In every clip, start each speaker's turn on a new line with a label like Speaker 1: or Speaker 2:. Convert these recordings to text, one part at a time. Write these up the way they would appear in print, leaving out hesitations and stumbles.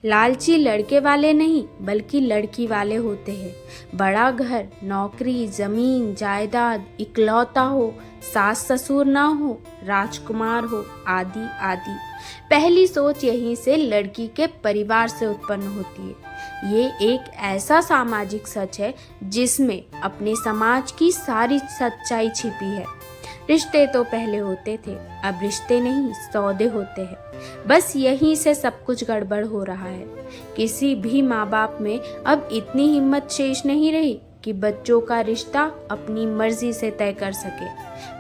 Speaker 1: लालची लड़के वाले नहीं बल्कि लड़की वाले होते हैं। बड़ा घर, नौकरी, जमीन जायदाद, इकलौता हो, सास ससुर ना हो, राजकुमार हो, आदि आदि। पहली सोच यहीं से लड़की के परिवार से उत्पन्न होती है। ये एक ऐसा सामाजिक सच है जिसमें अपने समाज की सारी सच्चाई छिपी है। रिश्ते तो पहले होते थे, अब रिश्ते नहीं सौदे होते हैं। बस यहीं से सब कुछ गड़बड़ हो रहा है। किसी भी माँ बाप में अब इतनी हिम्मत शेष नहीं रही कि बच्चों का रिश्ता अपनी मर्जी से तय कर सके।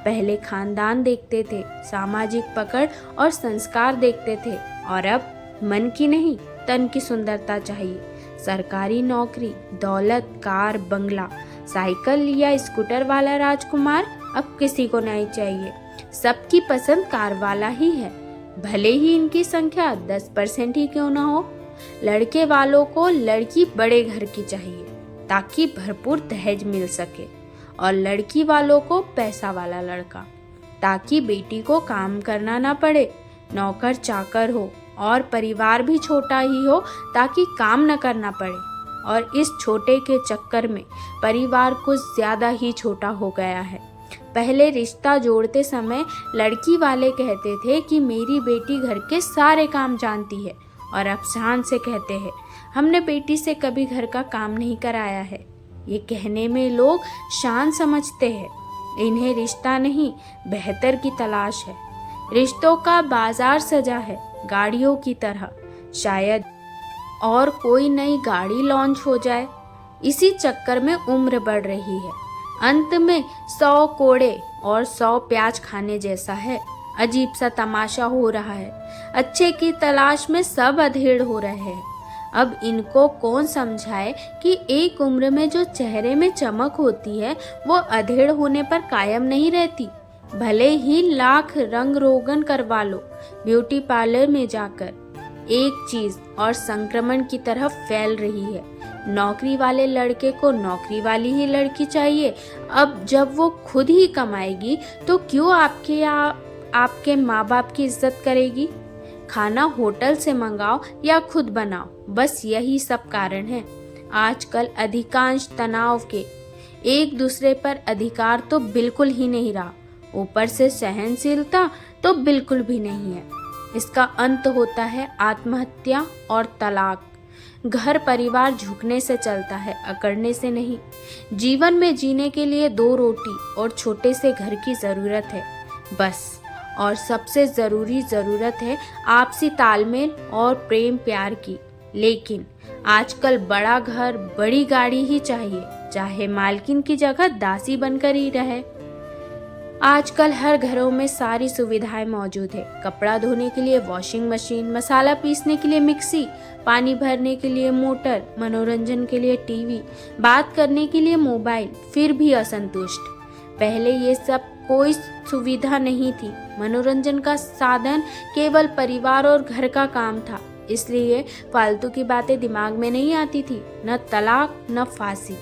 Speaker 1: पहले खानदान देखते थे, सामाजिक पकड़ और संस्कार देखते थे, और अब मन की नहीं तन की सुंदरता चाहिए। सरकारी नौकरी, दौलत, कार, बंगला, साइकिल या स्कूटर वाला राजकुमार अब किसी को नहीं चाहिए। सबकी पसंद कार वाला ही है, भले ही इनकी संख्या 10% ही क्यों ना हो। लड़के वालों को लड़की बड़े घर की चाहिए ताकि भरपूर दहेज मिल सके, और लड़की वालों को पैसा वाला लड़का ताकि बेटी को काम करना ना पड़े, नौकर चाकर हो और परिवार भी छोटा ही हो ताकि काम न करना पड़े। और इस छोटे के चक्कर में परिवार कुछ ज्यादा ही छोटा हो गया है। पहले रिश्ता जोड़ते समय लड़की वाले कहते थे कि मेरी बेटी घर के सारे काम जानती है, और अब शान से कहते हैं हमने बेटी से कभी घर का काम नहीं कराया है। ये कहने में लोग शान समझते हैं, इन्हें रिश्ता नहीं बेहतर की तलाश है। रिश्तों का बाजार सजा है गाड़ियों की तरह, शायद और कोई नई गाड़ी लॉन्च हो जाए। इसी चक्कर में उम्र बढ़ रही है। अंत में 100 कोड़े और 100 प्याज खाने जैसा है। अजीब सा तमाशा हो रहा है। अच्छे की तलाश में सब अधेड़ हो रहे हैं। अब इनको कौन समझाए कि एक उम्र में जो चेहरे में चमक होती है वो अधेड़ होने पर कायम नहीं रहती। भले ही लाख रंग रोगन करवा लो ब्यूटी पार्लर में जाकर, एक चीज और संक्रमण की तरफ फैल रही है। नौकरी वाले लड़के को नौकरी वाली ही लड़की चाहिए। अब जब वो खुद ही कमाएगी तो क्यों आपके माँ बाप की इज्जत करेगी। खाना होटल से मंगाओ या खुद बनाओ, बस यही सब कारण है। आजकल अधिकांश तनाव के एक दूसरे पर अधिकार तो बिल्कुल ही नहीं रहा, ऊपर से सहनशीलता तो बिल्कुल भी नहीं है। इसका अंत होता है आत्महत्या और तलाक। घर परिवार झुकने से चलता है, अकड़ने से नहीं। जीवन में जीने के लिए 2 रोटी और छोटे से घर की जरूरत है बस। और सबसे जरूरी जरूरत है आपसी तालमेल और प्रेम प्यार की। लेकिन आजकल बड़ा घर, बड़ी गाड़ी ही चाहिए, चाहे मालकिन की जगह दासी बनकर ही रहे। आजकल हर घरों में सारी सुविधाएं मौजूद है। कपड़ा धोने के लिए वॉशिंग मशीन, मसाला पीसने के लिए मिक्सी, पानी भरने के लिए मोटर, मनोरंजन के लिए टीवी, बात करने के लिए मोबाइल, फिर भी असंतुष्ट। पहले ये सब कोई सुविधा नहीं थी। मनोरंजन का साधन केवल परिवार और घर का काम था, इसलिए फालतू की बातें दिमाग में नहीं आती थी। न तलाक न फांसी।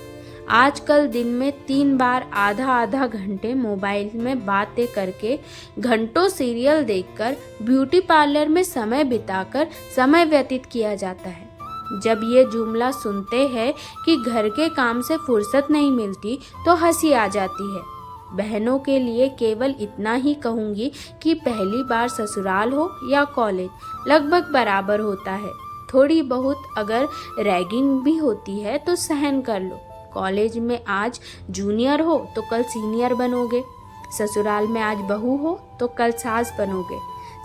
Speaker 1: आजकल दिन में 3 बार आधा घंटे मोबाइल में बातें करके, घंटों सीरियल देखकर, ब्यूटी पार्लर में समय बिताकर समय व्यतीत किया जाता है। जब ये जुमला सुनते हैं कि घर के काम से फुर्सत नहीं मिलती तो हंसी आ जाती है। बहनों के लिए केवल इतना ही कहूँगी कि पहली बार ससुराल हो या कॉलेज लगभग बराबर होता है। थोड़ी बहुत अगर रैगिंग भी होती है तो सहन कर लो। कॉलेज में आज जूनियर हो तो कल सीनियर बनोगे, ससुराल में आज बहू हो तो कल सास बनोगे।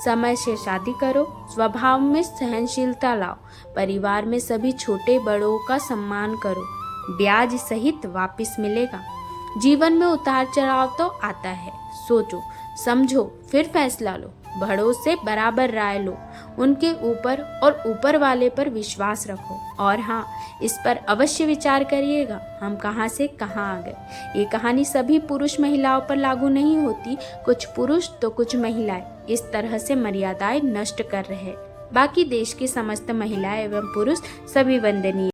Speaker 1: समय से शादी करो, स्वभाव में सहनशीलता लाओ, परिवार में सभी छोटे बड़ों का सम्मान करो, ब्याज सहित वापस मिलेगा। जीवन में उतार चढ़ाव तो आता है, सोचो समझो फिर फैसला लो। बड़ों से बराबर राय लो, उनके ऊपर और ऊपर वाले पर विश्वास रखो। और हाँ, इस पर अवश्य विचार करिएगा हम कहाँ से कहाँ आ गए। ये कहानी सभी पुरुष महिलाओं पर लागू नहीं होती। कुछ पुरुष तो कुछ महिलाएं इस तरह से मर्यादाएं नष्ट कर रहे हैं। बाकी देश की समस्त महिलाएं एवं पुरुष सभी वंदनीय।